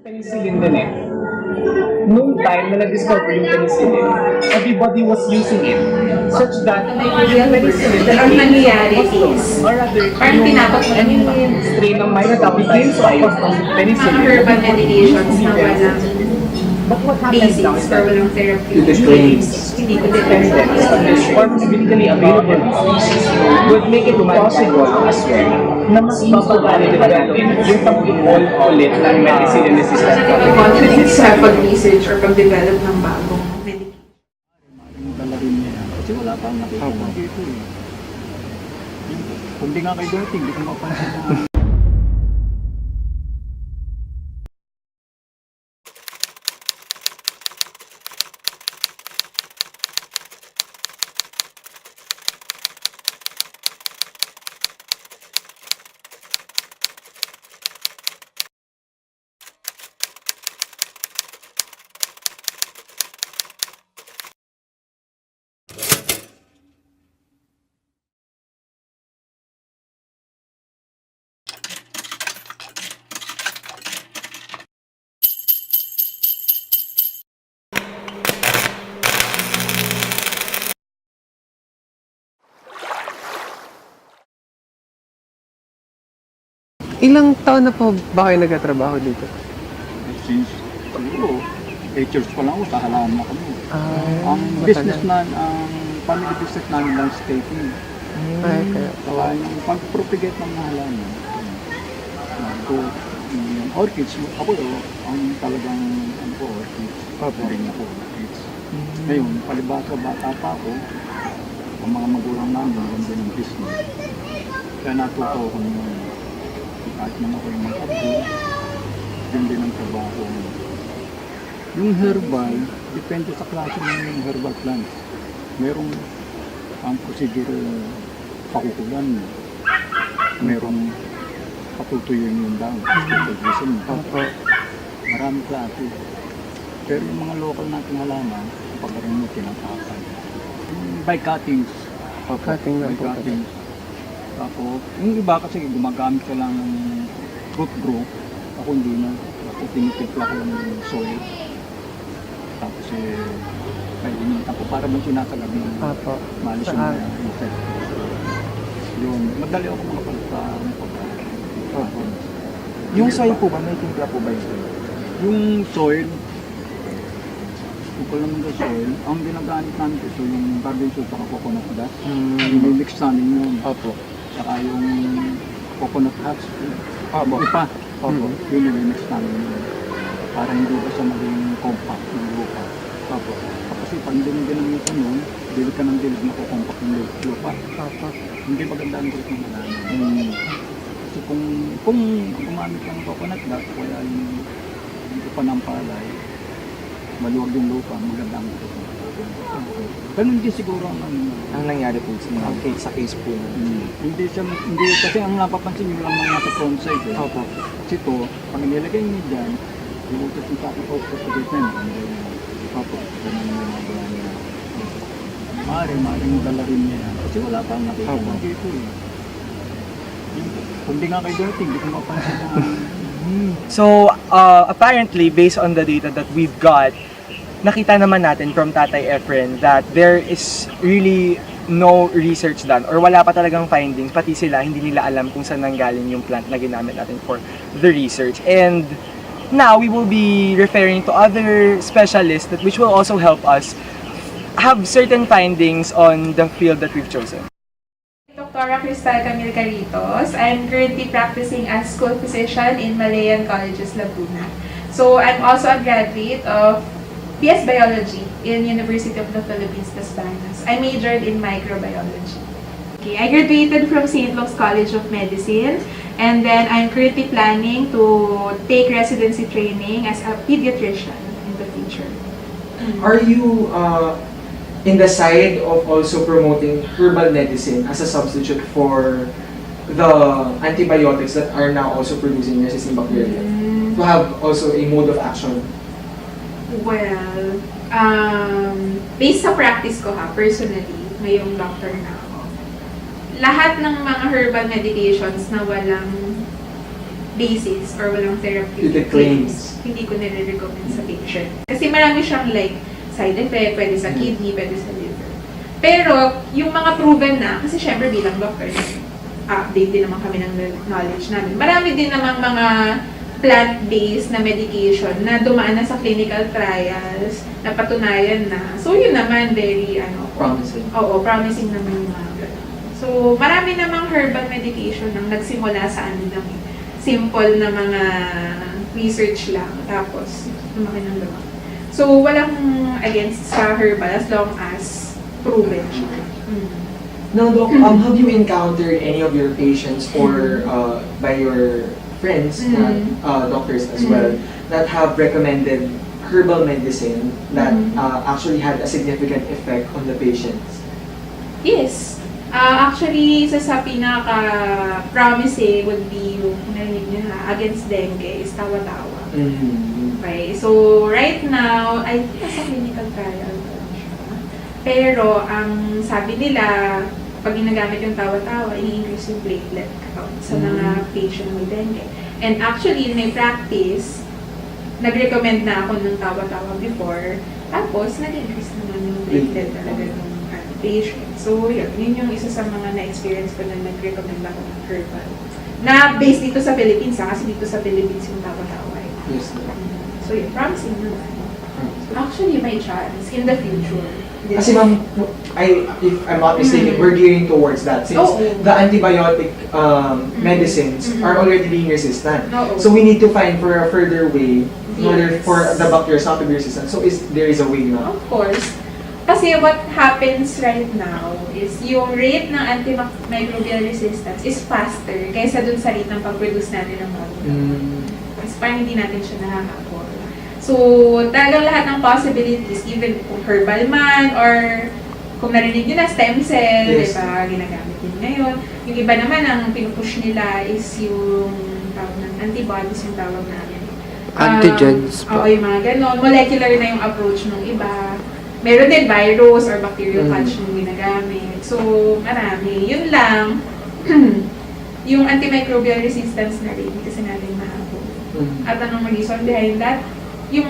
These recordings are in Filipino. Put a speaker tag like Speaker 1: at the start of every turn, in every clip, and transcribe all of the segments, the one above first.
Speaker 1: Penicillin din eh. Noong time na na-discover yung penicillin, everybody was using it such that yung penicillin
Speaker 2: Ang nangyayari is,
Speaker 1: or rather,
Speaker 2: parang tinatapon yung
Speaker 1: strain ng mycoplasma became so focused on penicillin.
Speaker 2: herbal medications na walang
Speaker 1: But what happens now is
Speaker 2: basis or
Speaker 1: that
Speaker 2: walang
Speaker 1: the
Speaker 2: therapeutic
Speaker 1: strains
Speaker 2: hindi ko
Speaker 1: dependent or physically available species would make it possible as well na mas mapagalin natin yung pag-evolve ulit ng medicine resistant
Speaker 2: confidence sa pag-research or pag-develop ng bagong medication.
Speaker 3: Yung dala rin niya yan. Kasi wala pang nakita dito eh. Kung di nga kayo dating, hindi ko mapansin na
Speaker 4: Ilang taon na po ba kayo nagtatrabaho dito?
Speaker 3: since siguro 8 years pa lang ako, sa halaman na kami. Ang
Speaker 4: matagal.
Speaker 3: business na, ang family business namin landscaping.
Speaker 4: Ay, kaya.
Speaker 3: Saka yung pag-propagate ng mga halaman. Yung orchids, ako ang talagang ano ko, orchids. Rin ako, orchids. Ngayon, palibasa bata pa ako, ang mga magulang namin, ganda ng business. Kaya natuto ako ng kahit naman ako yung mag-abdo, yun din ang trabaho. Yung herbal, depende sa klase ng herbal plants. Merong ang procedure pakukulan, merong patutuyuin yung daw, patutuyuin yung marami klase. Pero yung mga local nating halaman, pagkaroon mo tinatakan. By cuttings,
Speaker 4: Cutting lang
Speaker 3: by
Speaker 4: po.
Speaker 3: cuttings. Tapos, yung iba kasi gumagamit ka lang ng root grow, ako hindi na. Ako tinitimpla ko lang yung soil. Tapos kainitan ko para bang sinasagab ng
Speaker 4: Apo.
Speaker 3: malis yung mga insect. Yun, madali ako makapagpa.
Speaker 5: Yung soil po ba, may timpla po ba yung soil?
Speaker 3: Yung soil, kung naman sa soil, ang ginagamit namin ito yung garden soil sa coconut dust. Yung mix namin yun.
Speaker 4: Opo.
Speaker 3: Saka yung coconut husk.
Speaker 4: Opo.
Speaker 3: Ipa.
Speaker 4: Opo.
Speaker 3: Yun yung mix namin yun. Para hindi ba siya maging compact ng lupa.
Speaker 4: Opo.
Speaker 3: Kasi pag hindi mo ginamitan yun, dilig ka ng dilig na compact ng lupa.
Speaker 4: Opo.
Speaker 3: Hindi maganda ang growth ng halaman. Kasi kung gumamit ka ng coconut dust, kaya yung lupa ng palay, maluwag yung lupa, maganda ang growth. Ganun din siguro ang
Speaker 5: Ang nangyari po sa case po na.
Speaker 3: hindi kasi ang napapansin nyo lang mga sa front side eh.
Speaker 5: Opo.
Speaker 3: Kasi ito, pag nilagay nyo dyan, iutos yung sa akin po sa gitna.
Speaker 5: Opo.
Speaker 3: Ganun yung magawa niya. Maaaring dala rin niya yan. Kasi wala pang nakita
Speaker 5: Opo.
Speaker 3: na dito eh. Kung di nga kayo dating, hindi ko mapansin na
Speaker 6: So, apparently, based on the data that we've got, nakita naman natin from Tatay Efren that there is really no research done or wala pa talagang findings, pati sila, hindi nila alam kung saan nanggaling yung plant na ginamit natin for the research. And now, we will be referring to other specialists which will also help us have certain findings on the field that we've chosen.
Speaker 2: Dr. Cristal Camille Caritos. I'm currently practicing as school physician in Malayan Colleges, Laguna. So I'm also a graduate of PS Biology in University of the Philippines, Las Bañas. I majored in microbiology. Okay, I graduated from St. Luke's College of Medicine, and then I'm currently planning to take residency training as a pediatrician in the future.
Speaker 5: Are you in the side of also promoting herbal medicine as a substitute for the antibiotics that are now also producing resistant bacteria? To have also a mode of action?
Speaker 2: Well, based sa practice ko personally, ngayong doctor na ako, lahat ng mga herbal medications na walang basis or walang
Speaker 5: Therapeutic
Speaker 2: therapeutic
Speaker 5: claims.
Speaker 2: claims, hindi ko nire-recommend sa patient. Kasi marami siyang like side effect, pwede sa kidney, pwede sa liver. Pero yung mga proven na, kasi syempre bilang doctor, update din naman kami ng knowledge namin. Marami din namang mga plant-based na medication na dumaan na sa clinical trials, na patunayan na. So yun naman, very
Speaker 5: Promising.
Speaker 2: Oo, promising naman yung mga ganun. So marami namang herbal medication nang nagsimula sa ng simple na mga research lang, tapos lumaki ng lumaki. So walang against sa herbal as long as proven siya.
Speaker 5: Now, Doc, have you encountered any of your patients or by your friends, doctors as well, that have recommended herbal medicine that actually had a significant effect on the patients?
Speaker 2: Yes. Actually, isa sa pinaka-promising would be yung narinig niyo against dengue is tawa-tawa. Okay, so right now, I think nasa clinical trial pa lang siya. Pero ang sabi nila, pag ginagamit yung tawa-tawa, ini-increase yung platelet count sa mga patient with dengue. And actually, in my practice, nag-recommend na ako ng tawa-tawa before, tapos nag-increase naman yung platelet talaga ng patient. So, yun yung isa sa mga na-experience ko na nag-recommend ako ng herbal. Na based dito sa Philippines, kasi dito sa Philippines yung tawa-tawa.
Speaker 5: Yes.
Speaker 2: So, yun, promising naman. Actually, may chance in the future.
Speaker 5: Kasi ma'am, if I'm not mistaken, we're gearing towards that since the antibiotic medicines are already being resistant. So we need to find for a further way in order for the bacteria not to be resistant. So there is a way now.
Speaker 2: Of course. Kasi what happens right now is yung rate ng antimicrobial resistance is faster kaysa dun sa rate ng pag-produce natin ng molecule. Kasi parang hindi natin siya nakakapol. So, talagang lahat ng possibilities, even kung herbal man or kung narinig nyo na stem cell, diba, ginagamit din ngayon. Yung iba naman, ang pinupush nila is yung tawag ng antibodies, yung tawag namin.
Speaker 4: Antigens
Speaker 2: Oo, yung mga ganon. Molecular na yung approach ng iba. Meron din virus or bacteriophage yung ginagamit. So, marami. Yun lang, yung antimicrobial resistance na rin, kasi natin mahabol. At anong reason behind that? Yung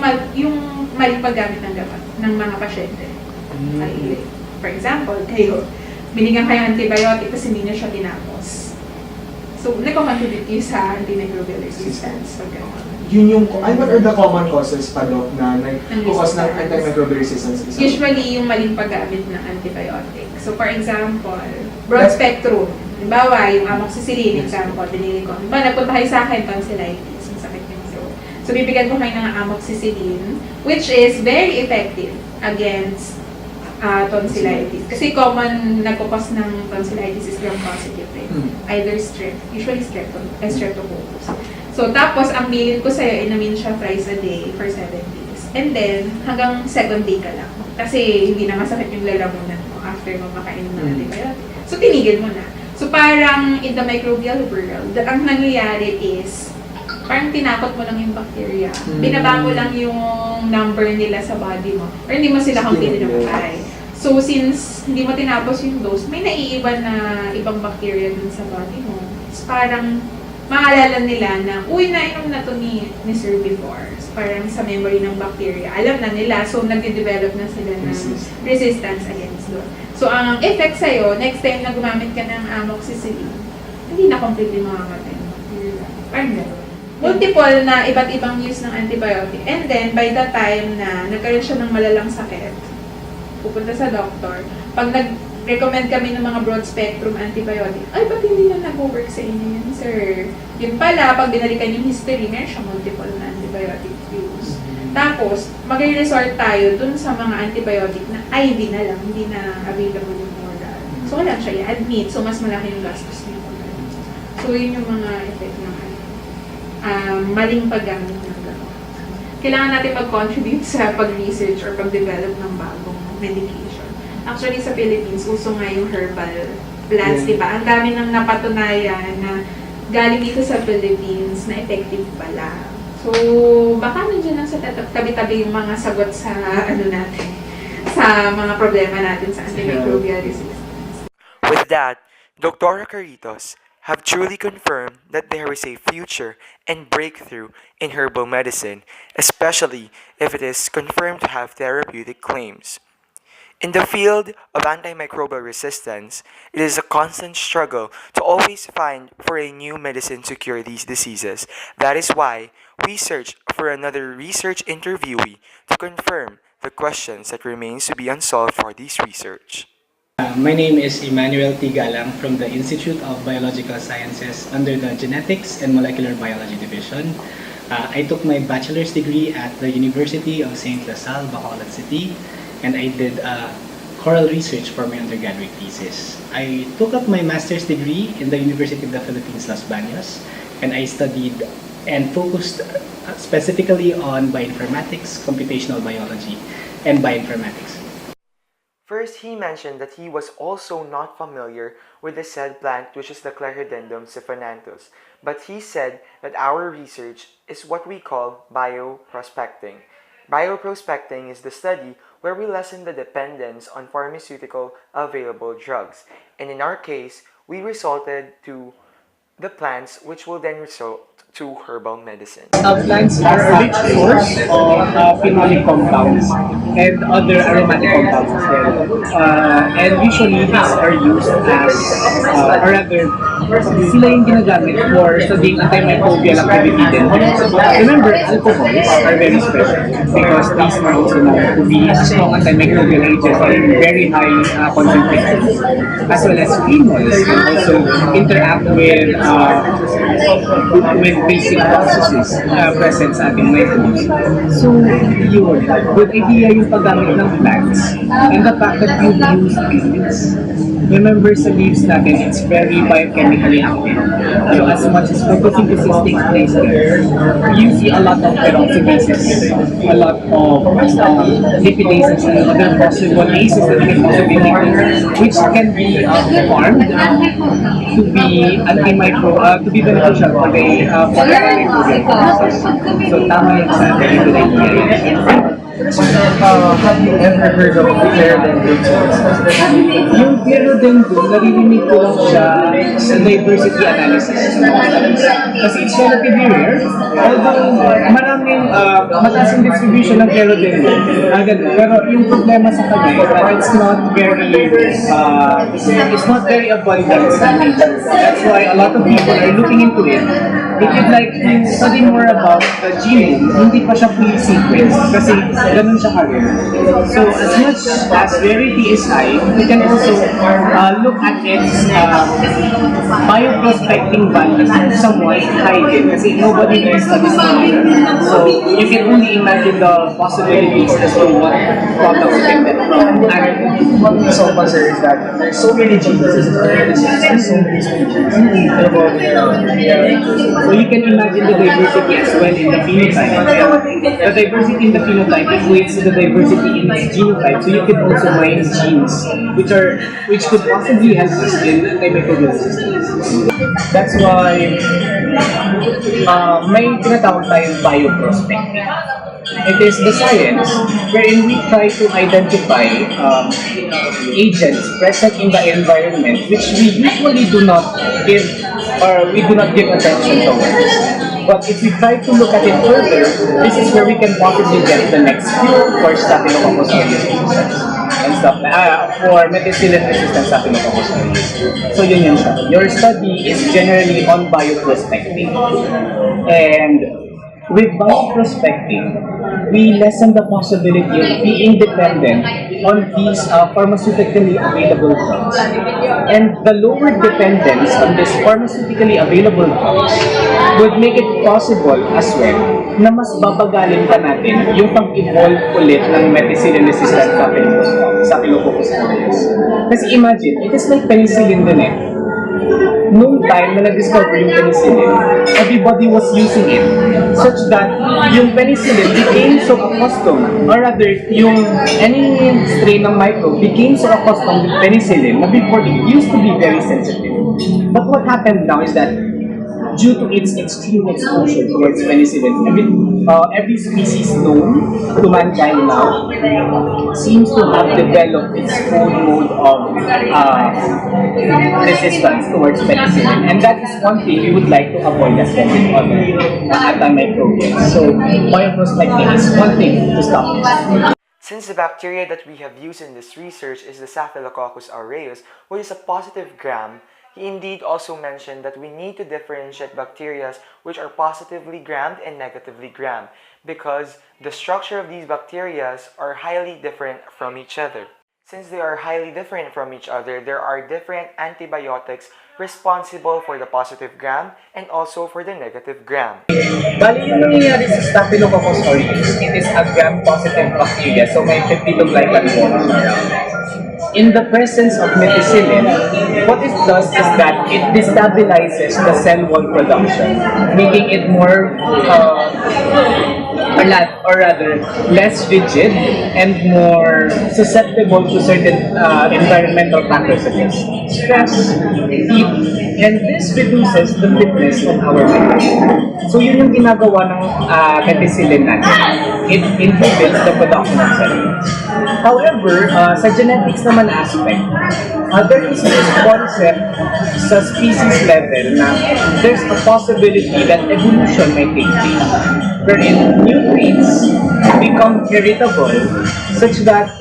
Speaker 2: maling paggamit ng gamot ng mga pasyente. Ay, for example, kayo, binigyan kayo antibiotic kasi hindi na siya tinapos. So, nagko-contribute yun sa antimicrobial resistance.
Speaker 5: Yun yung, what are the common causes pa, Doc, na nag-cause ng antimicrobial resistance?
Speaker 2: Usually, yung maling paggamit ng antibiotic. So, for example, broad spectrum. Halimbawa, yung amoxicillin, example, binili ko. Halimbawa, nagpunta kayo sa akin, tonsillitis, yung sakit yung throat. So, bibigyan ko kayo ng amoxicillin, which is very effective against tonsillitis. Kasi common nagkukos ng tonsillitis is gram-positive. Either strep, usually streptococcus. So, tapos, ang bilin ko sa'yo, inamin siya thrice a day for 7 days. And then, hanggang second day ka lang. Kasi, hindi na masakit yung lalamunan mo after mo makain ng antibiotic. So, tinigil mo na. So, parang in the microbial world, ang nangyayari is, parang tinakot mo lang yung bacteria. Binaba mo lang yung number nila sa body mo. Or hindi mo sila completely namatay. So, since hindi mo tinapos yung dose, may naiiba na ibang bacteria dun sa body mo. So, parang maalala nila na, uy, nainom na to ni Sir before. So, parang sa memory ng bacteria, alam na nila. So, nagde-develop na sila ng resistance against doon. So, ang effect sa'yo, next time na gumamit ka ng amoxicillin, hindi na completely mamamatay yung bacteria. Parang gano'n. Multiple na iba't ibang use ng antibiotic. And then, by the time na nagkaroon siya ng malalang sakit, pupunta sa doktor, pag nag-recommend kami ng mga broad spectrum antibiotic, ay, ba't hindi na nag-work sa inyo yun, sir? Yun pala, pag binalikan yung history, meron siya multiple na antibiotic use. Tapos, mag-resort tayo dun sa mga antibiotic na IV na lang, hindi na available yung oral. So, wala siya i-admit. So, mas malaki yung gastos niyo. So, yun yung mga effect ng maling paggamit ng gamot. Kailangan natin mag-contribute sa pag-research or pag-develop ng bagong medication. Actually, sa Philippines, uso nga yung herbal plants, diba? Ang dami nang napatunayan na galing dito sa Philippines na effective pala. So, baka nandiyan lang sa tabi-tabi yung mga sagot sa natin, sa mga problema natin sa antimicrobial resistance.
Speaker 7: With that, Dr. Carritos have truly confirmed that there is a future and breakthrough in herbal medicine, especially if it is confirmed to have therapeutic claims. In the field of antimicrobial resistance, it is a constant struggle to always find for a new medicine to cure these diseases. That is why we search for another research interviewee to confirm the questions that remains to be unsolved for this research.
Speaker 8: My name is Emmanuel T. Galang from the Institute of Biological Sciences under the Genetics and Molecular Biology Division. I took my bachelor's degree at the University of St. LaSalle, Bacolod City, and I did choral research for my undergraduate thesis. I took up my master's degree in the University of the Philippines, Los Baños, and I studied and focused specifically on bioinformatics, computational biology, and bioinformatics.
Speaker 7: First, he mentioned that he was also not familiar with the said plant, which is the Clerodendron siphonathus, but he said that our research is what we call bioprospecting. Bioprospecting is the study where we lessen the dependence on pharmaceutical available drugs, and in our case, we resorted to the plants which will then result to herbal medicine.
Speaker 1: Plants are a rich source of phenolic compounds and other aromatic compounds as well. And usually these are used as, or rather, sila yung ginagamit for studying antimicrobial activity din. Remember, alcohols are very special because these are also known to be a strong antimicrobial agent in very high concentrations. As well as phenols can also interact with basic processes present sa ating microbes. So, yun. Good idea yung paggamit ng plants and the fact that you use leaves. Remember sa leaves natin, it's very biochemically active. So, as much as photosynthesis takes place there, you see a lot of peroxidases, a lot of lipidases and other possible bases that can possibly take, which can be formed to be to be beneficial for the antimicrobial process. So, tama yun sa atin. Good idea.
Speaker 5: Have you ever heard of Clerodendron?
Speaker 1: Yung Clerodendron, naririnig ko lang siya sa diversity analysis. Kasi it's relatively rare. Although maraming mataas yung distribution ng Clerodendron. Pero yung problema sa kanya, it's not very abundant sa nature. That's why a lot of people are looking into it. If you'd like to study more about the genome, hindi pa siya fully sequenced kasi ganun siya ka-rare. So as much as rarity is high, we can also look at its bioprospecting value somewhat high din kasi nobody knows studies it. So you can only imagine the possibilities as to what products you can get from.
Speaker 5: And what we so far is that there's so many genes. There's so many species.
Speaker 1: So you can imagine the diversity as well in the phenotype. The diversity in the phenotype equates to the diversity in its genotype. So you can also mine genes which could possibly help us in antimicrobial resistance. That's why may tinatawag tayong bioprospecting. It is the science wherein we try to identify agents present in the environment which we usually do not give attention towards. But if we try to look at it further, this is where we can possibly get the next cure for Staphylococcus aureus resistance and stuff for methicillin-resistant Staphylococcus aureus. So yun siya. Your study is generally on bioprospecting. And with bioprospecting, we lessen the possibility of being dependent on these pharmaceutically available drugs. And the lower dependence on these pharmaceutically available drugs would make it possible as well na mas babagalin pa natin yung pag-evolve ulit ng methicillin-resistant Staphylococcus aureus. Kasi imagine, it is like penicillin din eh. Noong time na na-discover yung penicillin, everybody was using it such that yung penicillin became so accustomed, or rather, yung any strain ng microbe became so accustomed with penicillin na before it used to be very sensitive. But what happened now is that due to its extreme exposure towards penicillin. Every species known to mankind now seems to have developed its own mode of resistance towards penicillin. And that is one thing we would like to avoid as well with other antimicrobials. So bioprospecting is one thing to stop this.
Speaker 7: Since the bacteria that we have used in this research is the Staphylococcus aureus, which is a positive gram, he indeed also mentioned that we need to differentiate bacteria which are positively grammed and negatively grammed because the structure of these bacteria are highly different from each other. Since they are highly different from each other, there are different antibiotics responsible for the positive gram and also for the negative gram.
Speaker 1: Bali, yung nangyayari sa Staphylococcus aureus, it is a gram-positive bacteria, so may peptidoglycan bonds around. In the presence of methicillin, what it does is that it destabilizes the cell wall production, making it more, or rather, less rigid and more susceptible to certain environmental factors such as stress, heat, and this reduces the fitness of our methicillin. So yun yung ginagawa ng methicillin natin. It inhibits the production of cells. However, sa genetics naman aspect, there is this concept sa species level na there's a possibility that evolution may take place, wherein new traits become heritable such that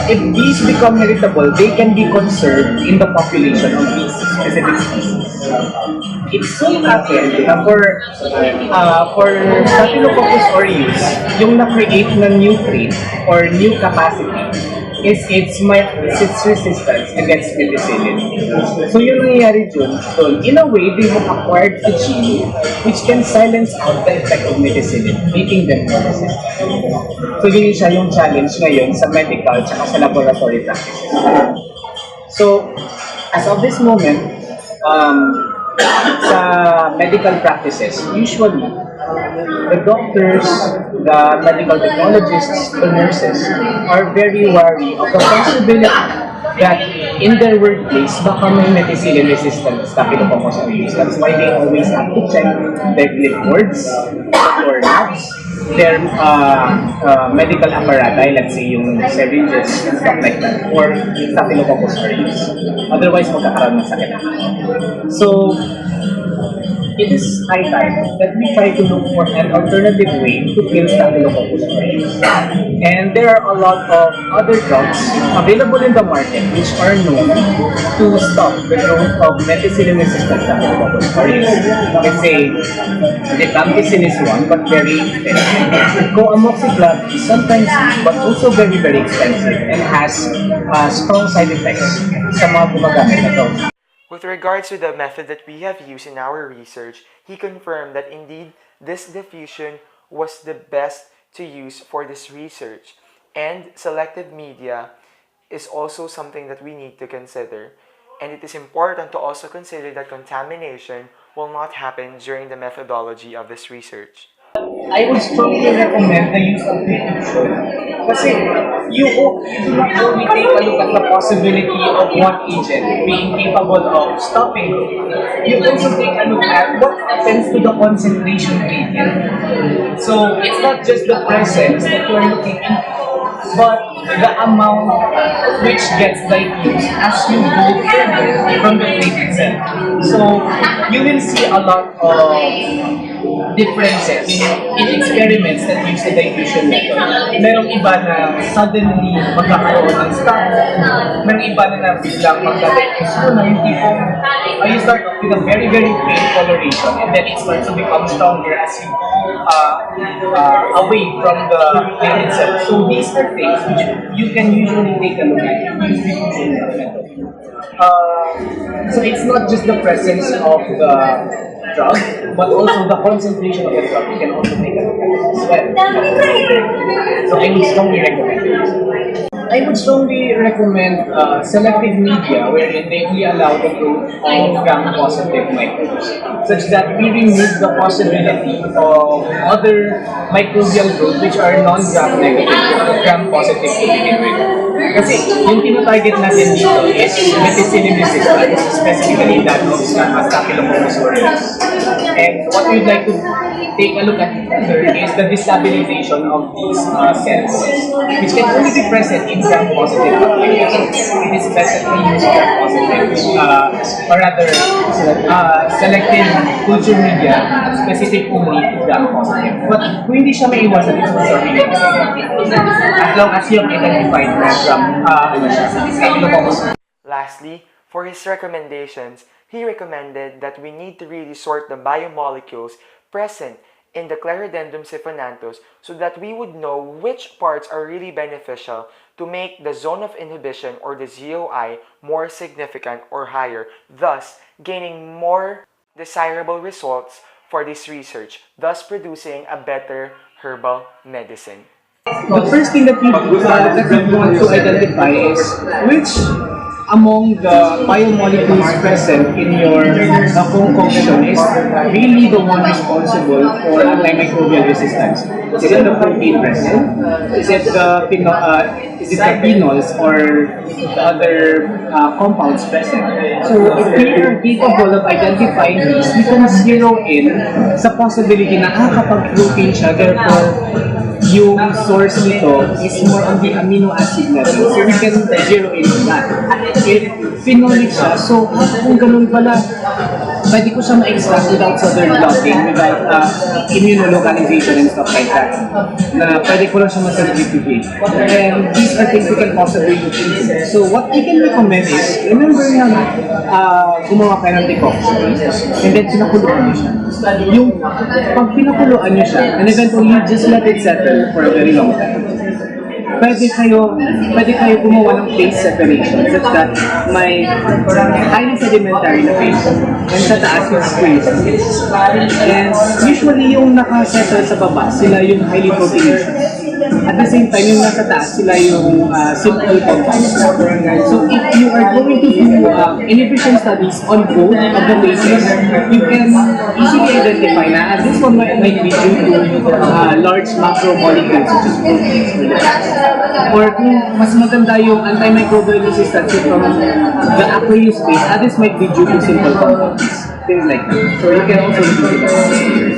Speaker 1: if these become heritable, they can be conserved in the population of these specific species. It so happened na for Staphylococcus aureus, yung na-create na new trait or new capacity is its resistance against penicillin. So yung nangyayari dun, in a way, they have acquired a gene which can silence out the effect of penicillin, making them more resistant. So yun siya yung challenge ngayon sa medical at sa laboratory practices. So, as of this moment, sa medical practices, usually, the doctors, the medical technologists, the nurses are very wary of the possibility that in their workplace, baka may methicillin-resistant Staphylococcus aureus. That's why they always have to check their clipboards or labs, their medical apparatus, let's say yung syringes and stuff like that, or Staphylococcus aureus. Otherwise, magkakaroon ng sakit. So, it is high time that we try to look for an alternative way to kill Staphylococcus aureus. And there are a lot of other drugs available in the market which are known to stop the growth of methicillin-resistant Staphylococcus aureus. Let's say, rifampicin is one, but very expensive. Coamoxiclav is sometimes used, but also very, very expensive and has strong side effects sa mga gumagamit na drugs.
Speaker 7: With regards to the method that we have used in our research, he confirmed that indeed this diffusion was the best to use for this research. And selective media is also something that we need to consider. And it is important to also consider that contamination will not happen during the methodology of this research.
Speaker 1: I would strongly recommend the use of diffusion. Kasi you do not only take a look at the possibility of one agent being capable of stopping it, you also take a look at what happens to the concentration gradient. So it's not just the presence that you're looking at, but the amount which gets diffused as you go further from the plate itself. So you will see a lot of differences in experiments that use the diffusion method. Merong iba na suddenly magkakaroon ng stop. Merong iba na biglang magka-diffuse na yung tipong you start off with a very, very faint coloration and then it starts to become stronger as you go away from the plate itself. So these are things which you can usually take a look at use diffusion method. So it's not just the presence of the drug, but also the concentration of the drug. You can also take a look at it as well. So I would strongly recommend it. I would strongly recommend selective media wherein they only allow the growth of gram-positive microbes, such that we remove the possibility of other microbial growth which are non-gram negative, gram-positive to begin with. Kasi yung tinatarget natin dito is methicillin resistance, specifically that of Staphylococcus aureus. And what we'd like to take a look at further is the destabilization of these cells, which can only be present in gram-positive bacteria. It is best that we use gram-positive, or rather, selected culture media specific only to gram-positive. But kung hindi siya may iwasan, it's also really as long as you have identified na Staphylococcus.
Speaker 7: Lastly, for his recommendations, he recommended that we need to really sort the biomolecules present in the Clerodendrum siphonanthus so that we would know which parts are really beneficial to make the zone of inhibition or the ZOI more significant or higher, thus gaining more desirable results for this research, thus producing a better herbal medicine.
Speaker 1: The first thing that we want to identify is which among the biomolecules present in your concoction is really the one responsible for antimicrobial resistance. Is it the protein present? Is it the phenols or the other compounds present? So if we are capable of identifying these, we can zero in sa possibility na kapag protein siya, therefore yung source nito is more on the amino acid level. So we can zero in on that. If phenolic siya, so kung ganun pala, pwede ko siya ma-extract without southern blocking, without immunolocalization and stuff like that. Na pwede ko lang siya ma-certificate. And these are things we can possibly look into. So what we can recommend is, remember na gumawa kayo ng decoction, and then pinakuluan nyo siya. Yung pag pinakuluan nyo siya, and eventually just let it settle for a very long time, pwede kayo gumawa ng phase separation such that may highly sedimentary na phase and sa taas yung squeeze. And usually yung nakasettle sa baba, sila yung highly proteinaceous. At the same time, yung nasa taas, sila yung simple compounds. So if you are going to do inhibition studies on both of the phases, you can easily identify na this one might be due to large macromolecules such as proteins. Or kung mas maganda yung antimicrobial resistance from the aqueous phase, this might be due to simple compounds. Things like that. So you can also do that.